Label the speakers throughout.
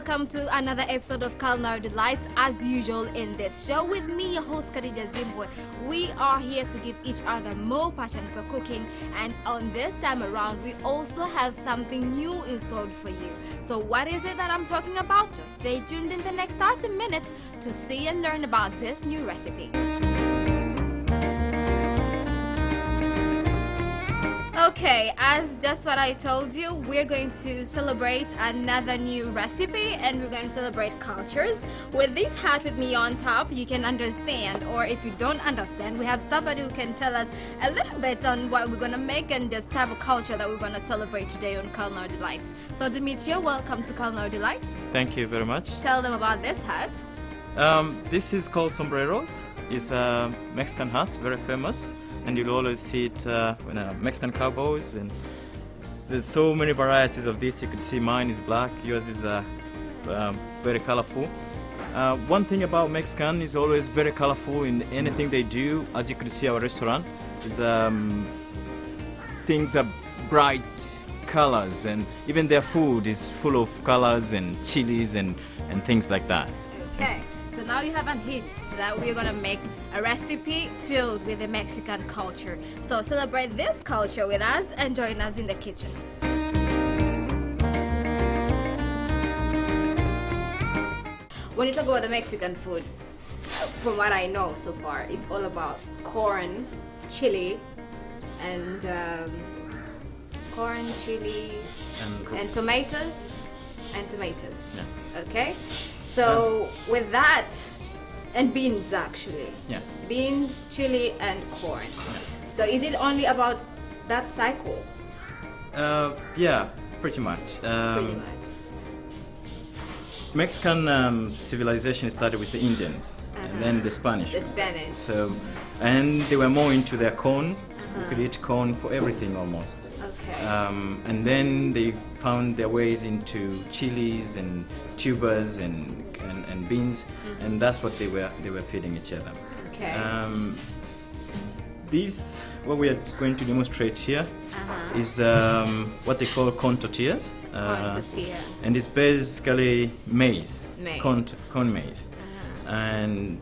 Speaker 1: welcome to another episode of Culinary Delights. As usual in this show with me, your host Khadija Zimbwe. We are here to give each other more passion for cooking, and on this time around we also have something new installed for you. So what is it that I'm talking about? Just stay tuned in the next 30 minutes to see and learn about this new recipe. Okay, as just what I told you, we're going to celebrate another new recipe, and we're going to celebrate cultures. With this hat with me on top, you can understand, or if you don't understand, we have somebody who can tell us a little bit on what we're going to make and this type of culture that we're going to celebrate today on Culinary Delights. So Demetrio, welcome to Culinary Delights.
Speaker 2: Thank you very much.
Speaker 1: Tell them about this hat.
Speaker 2: This is called sombreros. It's a Mexican hat, very famous. And you'll always see it when Mexican cowboys, and there's so many varieties of this. You can see mine is black, yours is very colorful. One thing about Mexican is always very colorful in anything they do. As you could see, our restaurant is, things are bright colors, and even their food is full of colors and chilies and things like that.
Speaker 1: Okay, so now you have a hint that we're gonna make a recipe filled with the Mexican culture. So celebrate this culture with us and join us in the kitchen. When you talk about the Mexican food, from what I know so far, it's all about corn, chili, and and tomatoes.
Speaker 2: Yeah.
Speaker 1: Okay, so with that. And beans, actually.
Speaker 2: Yeah.
Speaker 1: Beans, chili, and corn.
Speaker 2: Yeah.
Speaker 1: So is it only about that cycle?
Speaker 2: Yeah, pretty much.
Speaker 1: Pretty much.
Speaker 2: Mexican civilization started with the Indians, and then the Spanish.
Speaker 1: The Spanish.
Speaker 2: So, and they were more into their corn. You could eat corn for everything almost.
Speaker 1: Okay.
Speaker 2: And then they found their ways into chilies and tubers and beans, and that's what they were feeding each other.
Speaker 1: Okay.
Speaker 2: This, what we are going to demonstrate here, is what they call corn tortillas. And it's basically maize. Corn maize. And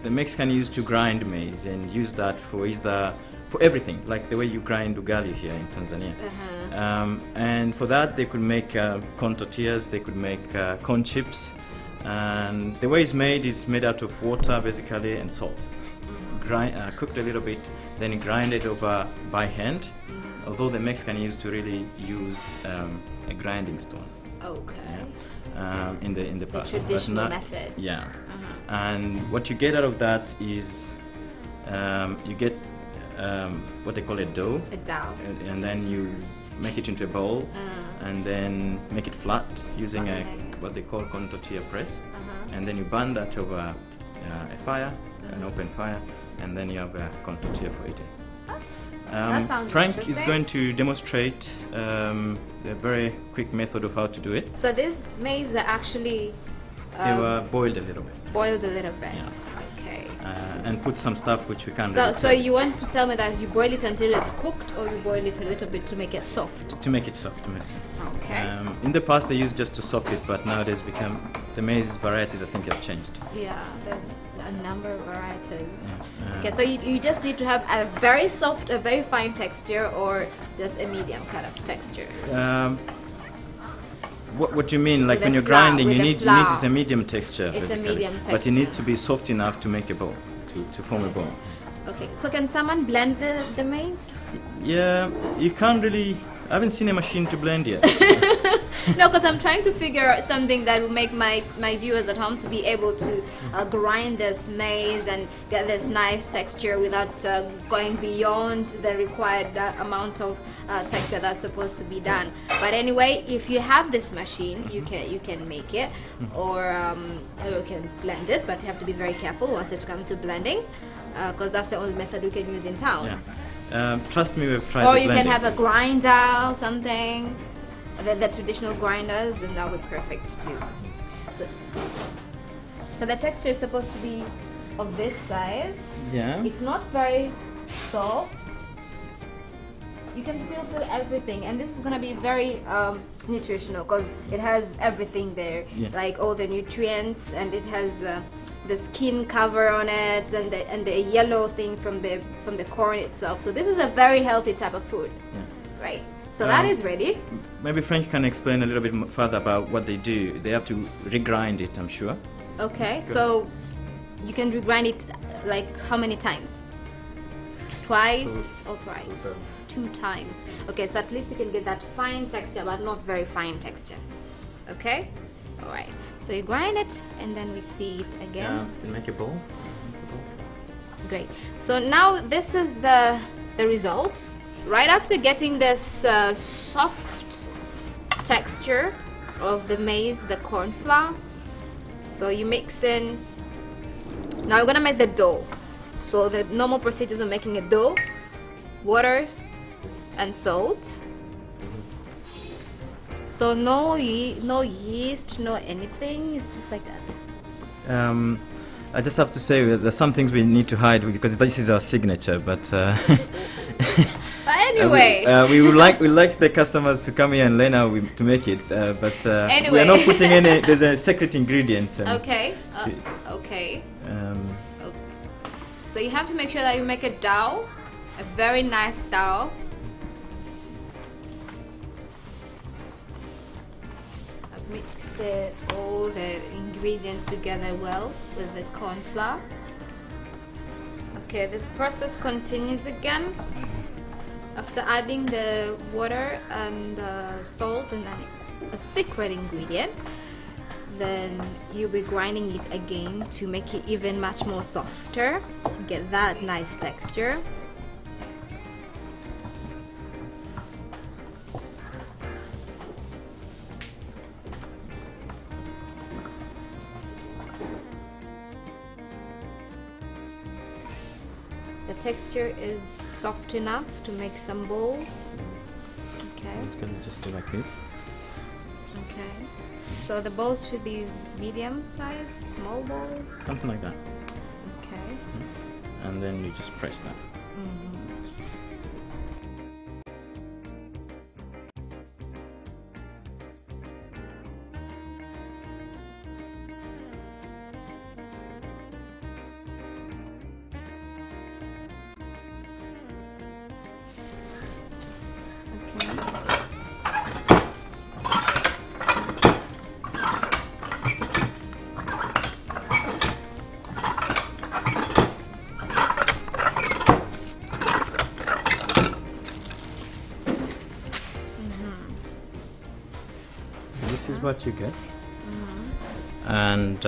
Speaker 2: the Mexican used to grind maize and use that for everything, like the way you grind ugali here in Tanzania. And for that they could make corn tortillas, they could make corn chips, and the way it's made out of water basically and salt. Cooked a little bit, then grind it over by hand, although the Mexican used to really use a grinding stone.
Speaker 1: Okay.
Speaker 2: Yeah. In the past.
Speaker 1: The traditional method.
Speaker 2: Yeah. And what you get out of that is you get what they call a dough.
Speaker 1: A dough.
Speaker 2: And then you make it into a bowl, and then make it flat using what they call corn tortilla press. And then you burn that over a fire, an open fire, and then you have a corn tortilla for eating.
Speaker 1: That sounds
Speaker 2: Frank is going to demonstrate the very quick method of how to do it.
Speaker 1: So these maize were actually
Speaker 2: they were boiled a little bit.
Speaker 1: Boiled a little bit.
Speaker 2: Yeah.
Speaker 1: Okay.
Speaker 2: And put some stuff which we can't.
Speaker 1: So you want to tell me that you boil it until it's cooked, or you boil it a little bit to make it soft?
Speaker 2: To make it soft, mostly.
Speaker 1: Okay.
Speaker 2: In the past they used just to soak it, but nowadays the maize varieties I think have changed.
Speaker 1: Yeah, there's a number of varieties.
Speaker 2: Yeah.
Speaker 1: Okay, so you just need to have a very soft, a very fine texture, or just a medium kind of texture.
Speaker 2: What do you mean? Like when you're
Speaker 1: flour,
Speaker 2: grinding, you need is a medium texture.
Speaker 1: It's
Speaker 2: basically.
Speaker 1: a medium texture.
Speaker 2: But it needs to be soft enough to make a bowl, to form a bowl.
Speaker 1: Okay, so can someone blend the maize?
Speaker 2: Yeah, you can't really. I haven't seen a machine to blend yet.
Speaker 1: No, because I'm trying to figure out something that will make my viewers at home to be able to grind this maize and get this nice texture without going beyond the required amount of texture that's supposed to be done. But anyway, if you have this machine, you can make it, or you can blend it, but you have to be very careful once it comes to blending, because that's the only method you can use in town.
Speaker 2: Yeah. Trust me, we've tried.
Speaker 1: Or you can have a grinder or something. The traditional grinders, then that would be perfect too. So the texture is supposed to be of this size.
Speaker 2: Yeah.
Speaker 1: It's not very soft. you can still feel everything, and this is gonna be very nutritional because it has everything there, like all the nutrients, and it has the skin cover on it, and the yellow thing from the corn itself. So this is a very healthy type of food, right? So that is ready.
Speaker 2: Maybe Frank can explain a little bit further about what they do. They have to regrind it, I'm sure.
Speaker 1: Okay, so you can regrind it like how many times? Twice or thrice? 2 times. Okay, so at least you can get that fine texture, but not very fine texture. Okay? Alright. So you grind it and then we see it again.
Speaker 2: Yeah, make a bowl.
Speaker 1: Great. So now this is the result. Right after getting this soft texture of the maize, the corn flour, so you mix in. Now we're gonna make the dough. So the normal procedures of making a dough: water and salt. So no yeast, no anything. It's just like that.
Speaker 2: I just have to say there's some things we need to hide because this is our signature, but.
Speaker 1: But anyway,
Speaker 2: we like the customers to come here and learn how to make it. But
Speaker 1: anyway.
Speaker 2: we are not putting any. There's a secret ingredient.
Speaker 1: Okay. Okay. So you have to make sure that you make a dough, a very nice dough. Mix all the ingredients together well with the corn flour. Okay, the process continues again. After adding the water and salt and then a secret ingredient, then you'll be grinding it again to make it even much more softer, to get that nice texture. The texture is soft enough to make some balls. Okay.
Speaker 2: It's gonna just do like this.
Speaker 1: Okay. So the balls should be medium size, small balls?
Speaker 2: Something like that.
Speaker 1: Okay.
Speaker 2: And then you just press that. This is what you get, and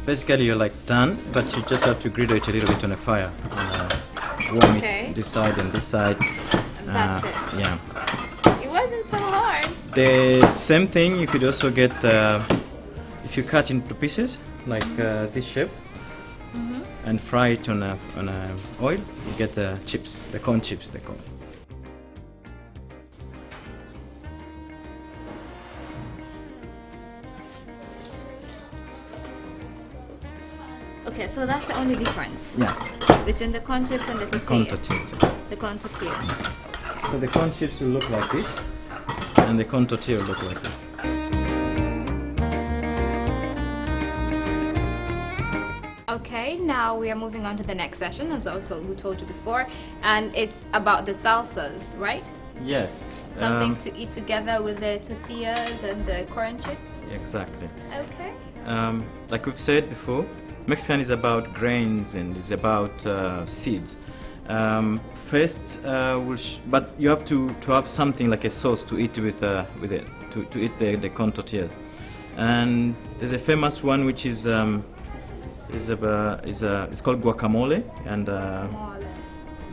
Speaker 2: basically you're like done, but you just have to griddle it a little bit on a fire, warm it this side and this side.
Speaker 1: And that's it.
Speaker 2: Yeah.
Speaker 1: It wasn't so hard.
Speaker 2: The same thing you could also get if you cut into pieces like this shape and fry it on a oil. You get the chips, the corn chips they call.
Speaker 1: Okay, so that's the only difference.
Speaker 2: Yeah.
Speaker 1: Between the corn chips and the tortilla.
Speaker 2: Corn tortilla.
Speaker 1: The corn tortilla.
Speaker 2: So the corn chips will look like this, and the corn tortilla will look like this.
Speaker 1: Okay, now we are moving on to the next session, as also we told you before, and it's about the salsas, right?
Speaker 2: Yes.
Speaker 1: Something to eat together with the tortillas and the corn chips?
Speaker 2: Exactly.
Speaker 1: Okay.
Speaker 2: Like we've said before, Mexican is about grains and it's about seeds. First, but you have to have something like a sauce to eat with it, to eat the corn tortilla. And there's a famous one which is it's called guacamole, and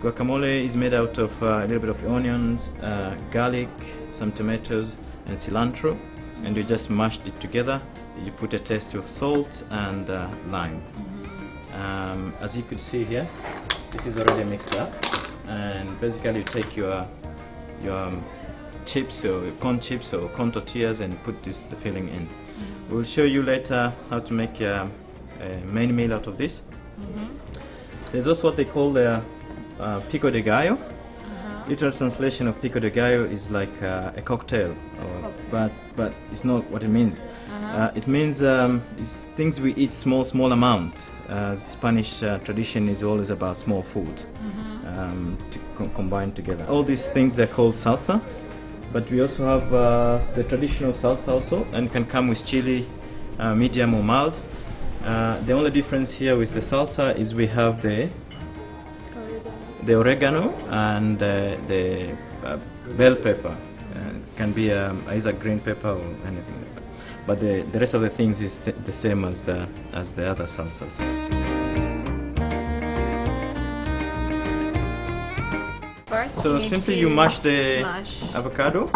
Speaker 2: guacamole is made out of a little bit of onions, garlic, some tomatoes, and cilantro, and you just mashed it together. You put a taste of salt and lime. As you could see here, this is already mixed up, and basically you take your chips or corn chips or corn tortillas and put the filling in. We'll show you later how to make a main meal out of this. There's also what they call the pico de gallo. Literal translation of pico de gallo is like a cocktail, but it's not what it means. It means it's things we eat small amount. Spanish tradition is always about small food to combine together. All these things they're called salsa, but we also have the traditional salsa also, and can come with chili, medium or mild. The only difference here with the salsa is we have the oregano and the bell pepper. Can be either green pepper or anything like that. But the rest of the things is the same as the other salsas.
Speaker 1: First,
Speaker 2: so simply you mash the avocado.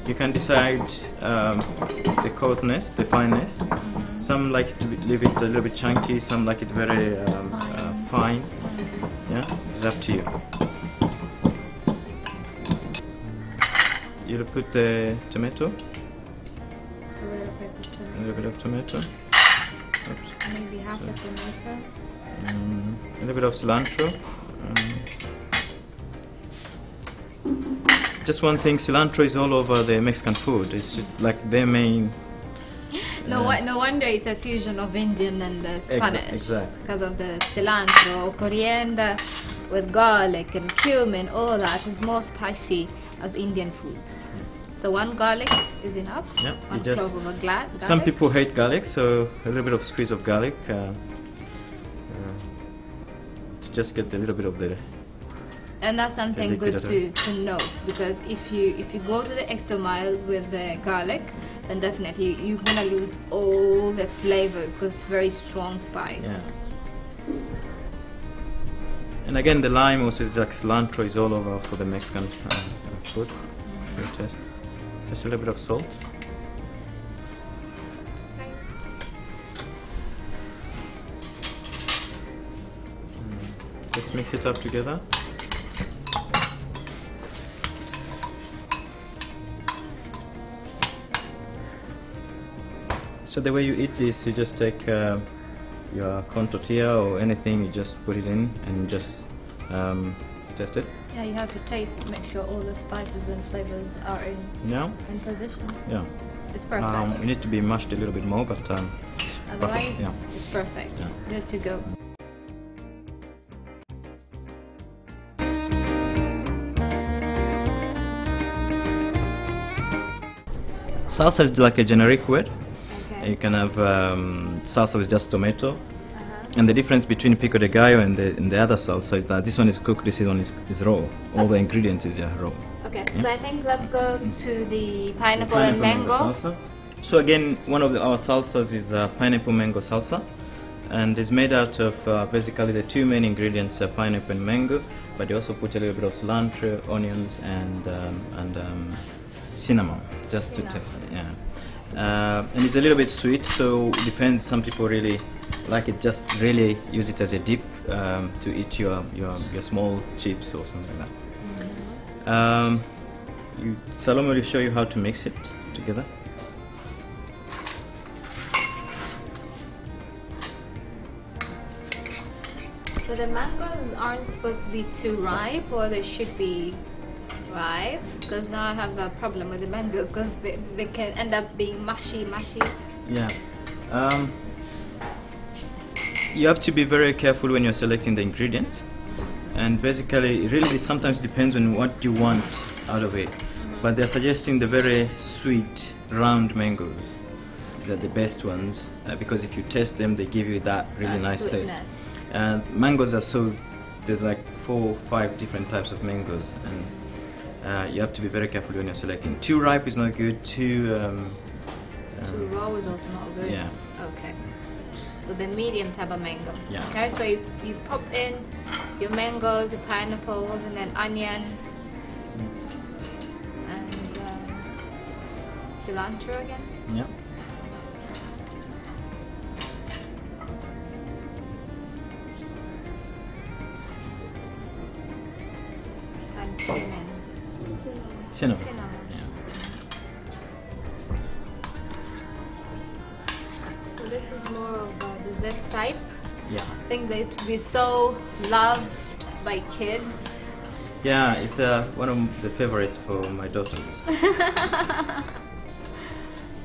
Speaker 2: You can decide the coarseness, the fineness. Some like to leave it a little bit chunky, some like it very fine. Yeah, it's up to you. You'll put the tomato. A little bit of tomato. Oops.
Speaker 1: Maybe half a tomato.
Speaker 2: A little bit of cilantro. Just one thing, cilantro is all over the Mexican food. It's just like their main.
Speaker 1: No wonder it's a fusion of Indian and Spanish.
Speaker 2: Exactly.
Speaker 1: Because of the cilantro, coriander, with garlic and cumin, all that is more spicy as Indian foods. So one garlic is enough.
Speaker 2: Yeah,
Speaker 1: one clove of garlic.
Speaker 2: Some people hate garlic, so a little bit of squeeze of garlic to just get a little bit of the.
Speaker 1: And that's something good to note, because if you go to the extra mile with the garlic, then definitely you're gonna lose all the flavors because it's very strong spice.
Speaker 2: Yeah. And again, the lime also is like cilantro is all over also the Mexican food. Good taste. Just a little bit of salt.
Speaker 1: To taste.
Speaker 2: Just mix it up together. So the way you eat this, you just take your corn tortilla or anything, you just put it in and just test it.
Speaker 1: Yeah, you have to taste, make sure all the spices and flavors are in position.
Speaker 2: Yeah.
Speaker 1: It's perfect.
Speaker 2: We need to be mashed a little bit more, but
Speaker 1: otherwise, it's perfect. Yeah. Good to go.
Speaker 2: Salsa is like a generic word. You can have salsa with just tomato, and the difference between pico de gallo and the other salsa is that this one is cooked, this one is raw. All the ingredients is raw.
Speaker 1: Okay, so I think let's go to the pineapple and mango
Speaker 2: salsa. So again, one of our salsas is pineapple mango salsa, and it's made out of basically the two main ingredients, pineapple and mango, but they also put a little bit of cilantro, onions, and cinnamon, just to taste it. Yeah. And it's a little bit sweet, so it depends. Some people really like it, just really use it as a dip to eat your small chips or something like that. Salome will show you how to mix it together.
Speaker 1: So the mangoes aren't supposed to be too ripe, or they should be ripe, because now I have a problem with the mangoes because they can end up being mushy.
Speaker 2: Yeah. You have to be very careful when you're selecting the ingredients, and basically it really sometimes depends on what you want out of it. But they're suggesting the very sweet round mangoes. They're the best ones because if you taste them, they give you that really nice sweetness. Taste. And mangoes there's like 4 or 5 different types of mangoes, and you have to be very careful when you're selecting. Too ripe is not good. Too
Speaker 1: raw is also not good.
Speaker 2: Yeah.
Speaker 1: Okay. So the medium type of mango.
Speaker 2: Yeah.
Speaker 1: Okay. So you pop in your mangoes, the pineapples, and then onion and cilantro again.
Speaker 2: Yeah.
Speaker 1: And cinnamon.
Speaker 2: Cinnamon. Yeah.
Speaker 1: So this is more of a dessert type.
Speaker 2: Yeah.
Speaker 1: I think that it would be so loved by kids.
Speaker 2: Yeah, it's one of the favorites for my daughters.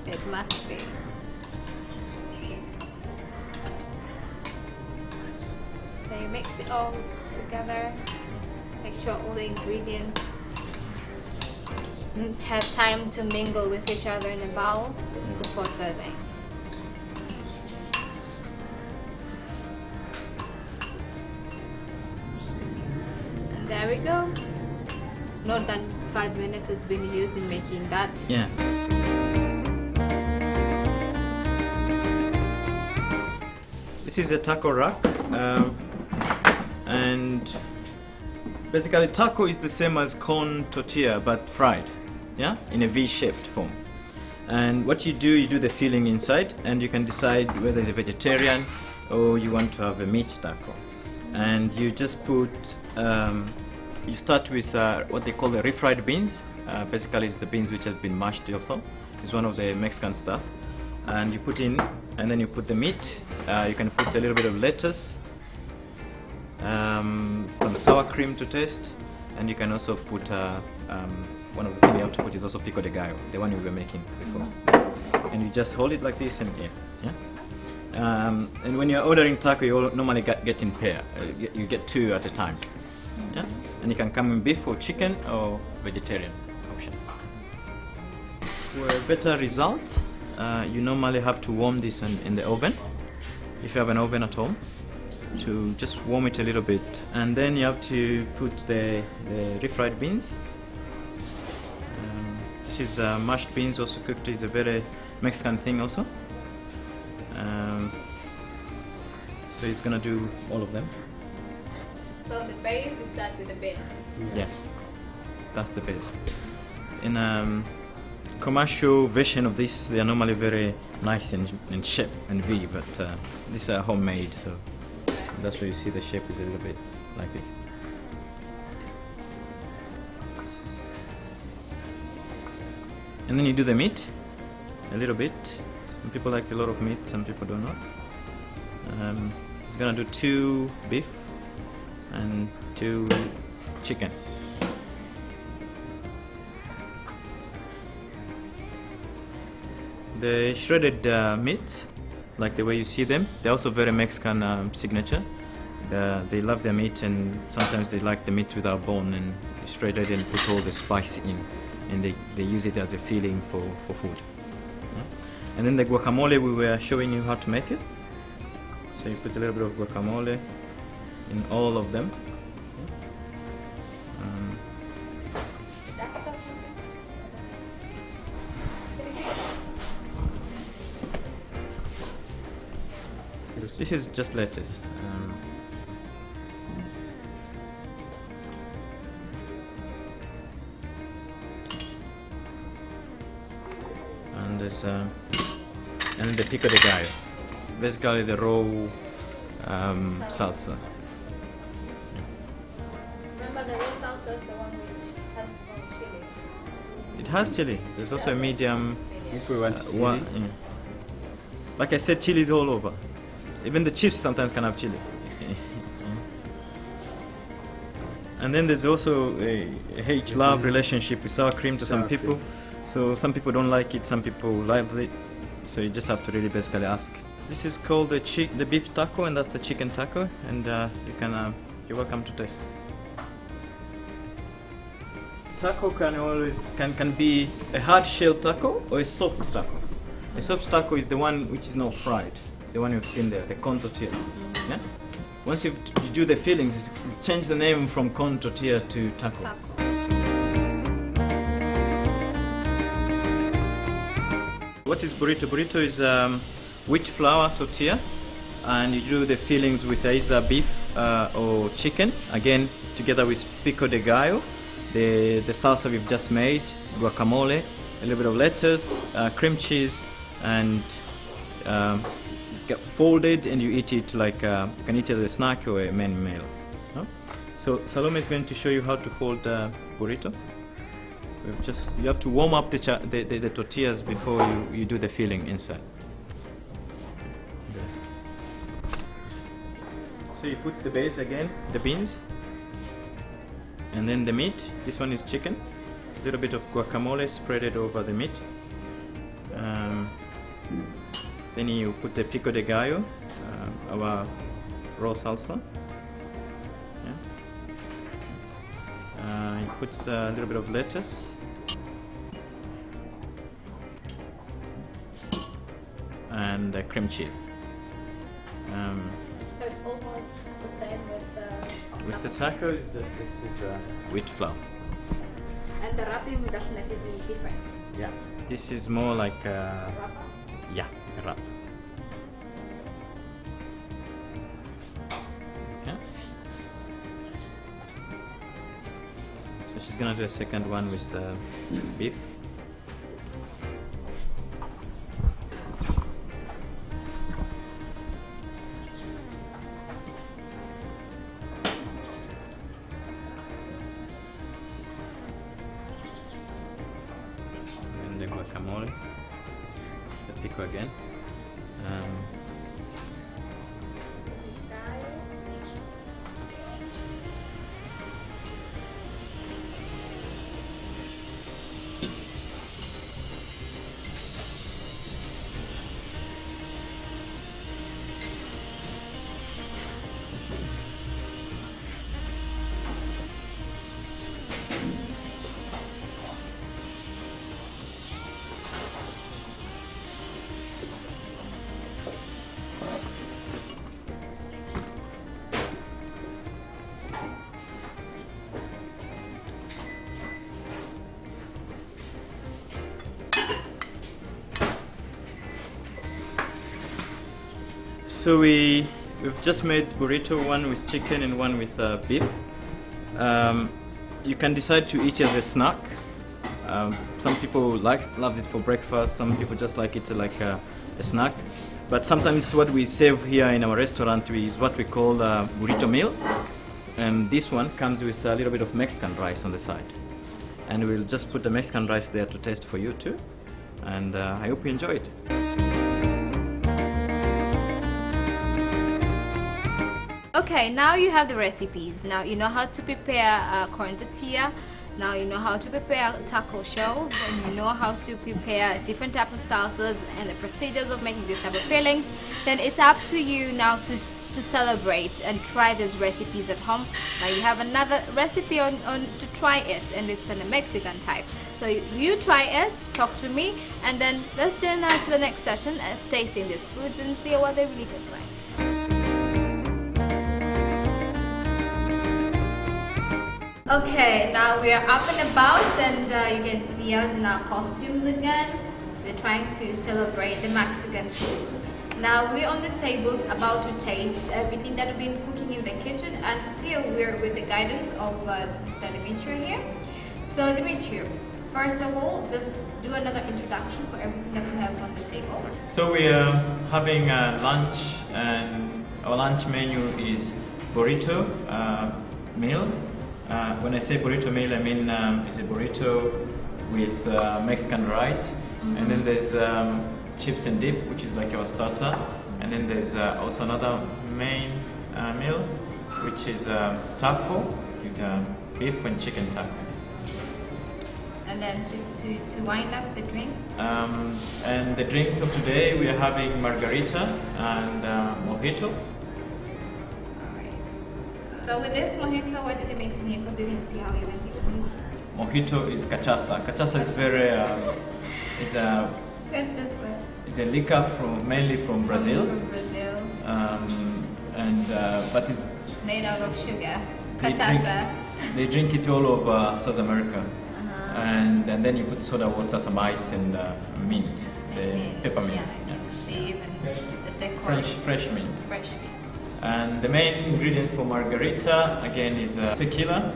Speaker 1: It must be. So you mix it all together, make sure all the ingredients have time to mingle with each other in a bowl before serving. And there we go. Not than 5 minutes has been used in making that.
Speaker 2: Yeah. This is a taco rack, and basically taco is the same as corn tortilla but fried, yeah, in a V-shaped form. And what you do the filling inside, and you can decide whether it's a vegetarian or you want to have a meat taco. And you just put, you start with what they call the refried beans. Basically it's the beans which have been mashed also. It's one of the Mexican stuff. And you put in, and then you put the meat. You can put a little bit of lettuce, some sour cream to taste, and you can also put one of the things you have to put is also pico de gallo, the one we were making before. And you just hold it like this, and and when you're ordering taco, you normally get in pair. You get 2 at a time. Yeah, and you can come in beef or chicken or vegetarian option. For a better result, you normally have to warm this in the oven, if you have an oven at home, to just warm it a little bit. And then you have to put the refried beans. This is mashed beans, also cooked. It's a very Mexican thing also. So he's gonna do all of them.
Speaker 1: So the base, you start with the beans.
Speaker 2: Yes, that's the base. In commercial version of this, they are normally very nice in shape and V, but these are homemade, so that's why you see the shape is a little bit like this. And then you do the meat a little bit. Some people like a lot of meat, some people do not. He's gonna do 2 beef and 2 chicken. The shredded meat, like the way you see them, they're also very Mexican signature. They love their meat, and sometimes they like the meat without bone, and shred it and put all the spice in, and they use it as a filling for food. And then the guacamole, we were showing you how to make it. So you put a little bit of guacamole in all of them. This is just lettuce. And there's and the pico de gallo, basically the raw salsa.
Speaker 1: Remember, the raw salsa is the one which has no chili.
Speaker 2: It has chili. There's also a medium.
Speaker 3: If we want chili.
Speaker 2: Yeah. Like I said, chili is all over. Even the chips sometimes can have chili. And then there's also a hate-love relationship with sour cream to some people. So some people don't like it, some people love it. So you just have to really basically ask. This is called the beef taco, and that's the chicken taco. And you're welcome to taste. Taco can be a hard shell taco or a soft taco. A soft taco is the one which is not fried. The one you've seen there, the corn tortilla. Yeah? Once you do the fillings, change the name from corn tortilla to taco. What is burrito? Burrito is wheat flour tortilla, and you do the fillings with either beef or chicken, again together with pico de gallo, the salsa we've just made, guacamole, a little bit of lettuce, cream cheese, and get folded, and you eat it like you can eat it as a snack or a main meal. So Salome is going to show you how to fold burrito. You have to warm up the tortillas before you do the filling inside. So you put the base again, the beans, And then the meat, this one is chicken. A little bit of guacamole spreaded over the meat. Then you put the pico de gallo, our raw salsa. Yeah. You put a little bit of lettuce. And cream cheese.
Speaker 1: So it's almost the same with
Speaker 2: the tacos. This is wheat flour.
Speaker 1: And the wrapping will definitely be different.
Speaker 2: Yeah. This is more like
Speaker 1: Wrapper?
Speaker 2: yeah, a wrap. Okay. So she's gonna do a second one with the beef. The guacamole, the pico again. So we've just made burrito, one with chicken and one with beef. You can decide to eat it as a snack. Some people loves it for breakfast. Some people just like it like a snack. But sometimes what we serve here in our restaurant is what we call a burrito meal. And this one comes with a little bit of Mexican rice on the side. And we'll just put the Mexican rice there to taste for you too. And I hope you enjoy it.
Speaker 1: Okay, now you have the recipes. Now you know how to prepare corn tortilla. Now you know how to prepare taco shells, and you know how to prepare different types of salsas and the procedures of making these type of fillings. Then it's up to you now to celebrate and try these recipes at home. Now you have another recipe on to try it, and it's in a Mexican type. So you try it, talk to me, and then let's turn now to the next session of tasting these foods and see what they really taste like. Okay, now we are up and about, and you can see us in our costumes again. We're trying to celebrate the Mexican foods. Now we're on the table about to taste everything that we've been cooking in the kitchen, and still we're with the guidance of Mr. Demetrio here. So Demetrio, first of all, just do another introduction for everything that you have on the table.
Speaker 2: So we are having lunch, and our lunch menu is burrito meal. When I say burrito meal, I mean it's a burrito with Mexican rice, and then there's chips and dip, which is like our starter, and then there's also another main meal, which is taco, is beef and chicken taco.
Speaker 1: And then to wind up the drinks?
Speaker 2: And the drinks of today, we are having margarita and mojito.
Speaker 1: So with this mojito, what did you mix in here? Because we didn't see how you made it.
Speaker 2: Mojito is cachaça. Cachaça is very it's a liquor mainly from Brazil. But it's
Speaker 1: made out of sugar. Cachaça.
Speaker 2: They drink it all over South America. And then you put soda water, some ice, and mint, peppermint.
Speaker 1: Yeah, you can see even the decor.
Speaker 2: Fresh mint.
Speaker 1: Fresh mint.
Speaker 2: And the main ingredient for margarita again is tequila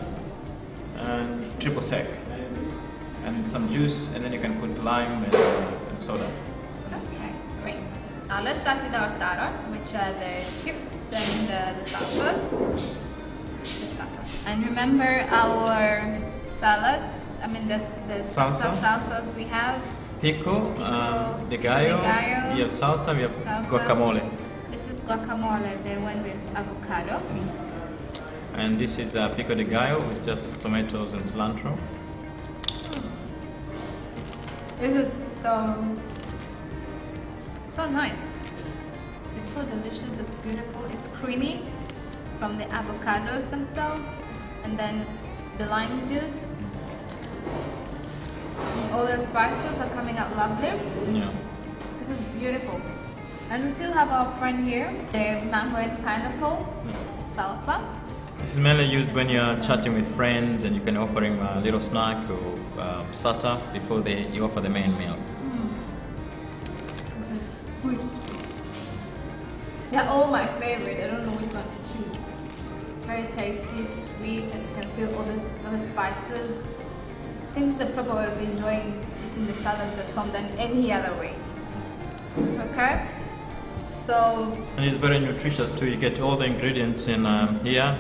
Speaker 2: and triple sec, and some juice, and then you can put lime and soda.
Speaker 1: Okay, great. Now let's start with our starter, which are the chips and the salsas. And remember our salads. I mean the salsas we have.
Speaker 2: Pico de gallo. We have salsa. We have guacamole.
Speaker 1: This is guacamole, the one with avocado.
Speaker 2: And this is pico de gallo with just tomatoes and cilantro.
Speaker 1: This is so nice. It's so delicious, it's beautiful, it's creamy from the avocados themselves, and then the lime juice. All the spices are coming out lovely.
Speaker 2: Yeah.
Speaker 1: This is beautiful. And we still have our friend here, the mango and pineapple salsa.
Speaker 2: This is mainly used when you're chatting with friends and you can offer him a little snack or starter before you offer the main meal.
Speaker 1: This is sweet. They're all my favorite. I don't know which one to choose. It's very tasty, sweet, and you can feel all the spices. I think it's a proper way of enjoying eating the salads at home than any other way. Okay? So...
Speaker 2: And it's very nutritious too. You get all the ingredients in here.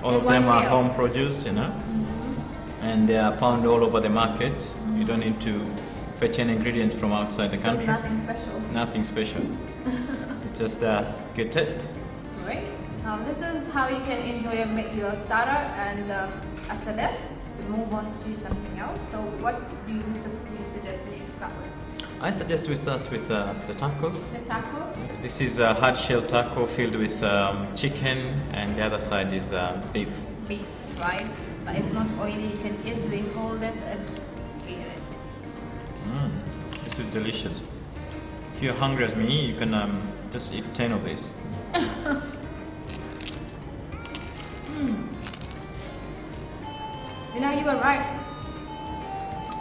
Speaker 2: All of them are home produce, you know. And they are found all over the market. You don't need to fetch any ingredient from outside the country.
Speaker 1: There's nothing special.
Speaker 2: Nothing special. It's just a good taste.
Speaker 1: Right. Now this is how you can enjoy your starter, and after this we move on to something else. So what do you suggest we should start with?
Speaker 2: I suggest we start with the tacos.
Speaker 1: The taco?
Speaker 2: This is a hard shell taco filled with chicken, and the other side is beef.
Speaker 1: Beef, right? But it's not oily, you can easily hold it and eat it.
Speaker 2: This is delicious. If you're hungry as me, you can just eat 10 of these.
Speaker 1: You know, you were right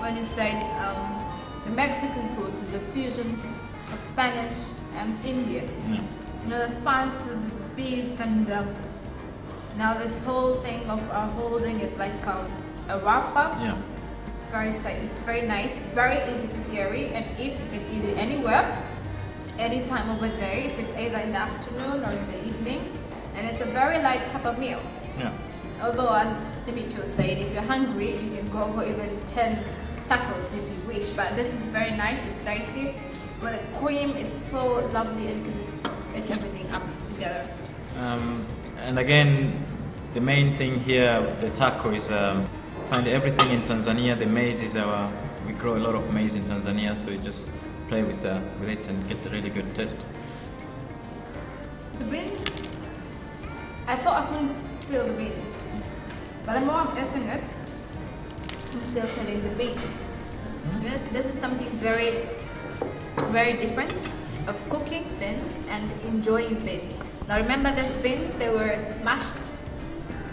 Speaker 1: when you said the Mexican foods is a fusion of Spanish and Indian.
Speaker 2: Yeah.
Speaker 1: You know, the spices with beef, and now this whole thing of holding it like a wrapper.
Speaker 2: Yeah.
Speaker 1: It's very tight. It's very nice, very easy to carry and eat. You can eat it anywhere, any time of the day. If it's either in the afternoon or in the evening, and it's a very light type of meal.
Speaker 2: Yeah.
Speaker 1: Although, as Dimitri was saying, if you're hungry, you can go for even 10 tacos if you wish. But this is very nice. It's tasty. But the cream is so lovely, and you can just get everything up together.
Speaker 2: And again, the main thing here, the taco, is find everything in Tanzania. The maize is we grow a lot of maize in Tanzania, so you just play with it and get a really good taste.
Speaker 1: The beans, I thought I couldn't feel the beans, but the more I'm eating it, I'm still feeling the beans. Yes, this is something very, very different of cooking beans and enjoying beans. Now remember, these beans, they were mashed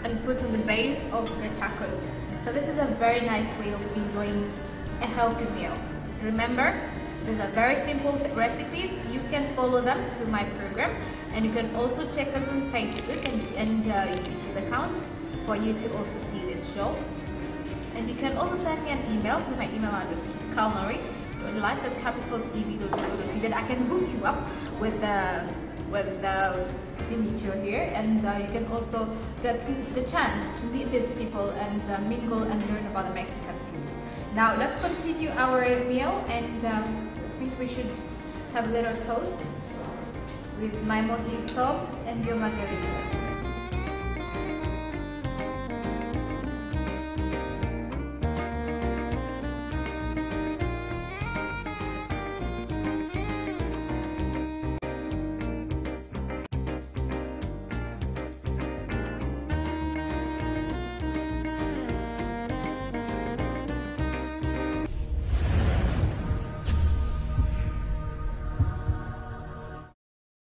Speaker 1: and put on the base of the tacos. So this is a very nice way of enjoying a healthy meal. Remember, these are very simple recipes. You can follow them through my program, and you can also check us on Facebook and YouTube accounts for you to also see this show. And you can also send me an email through my email address, which is culinary.lights@capitaltv.co.tz. I can hook you up with Dimitri here, and you can also get the chance to meet these people and mingle and learn about the Mexican foods. Now let's continue our meal, and I think we should have a little toast with my mojito and your margarita.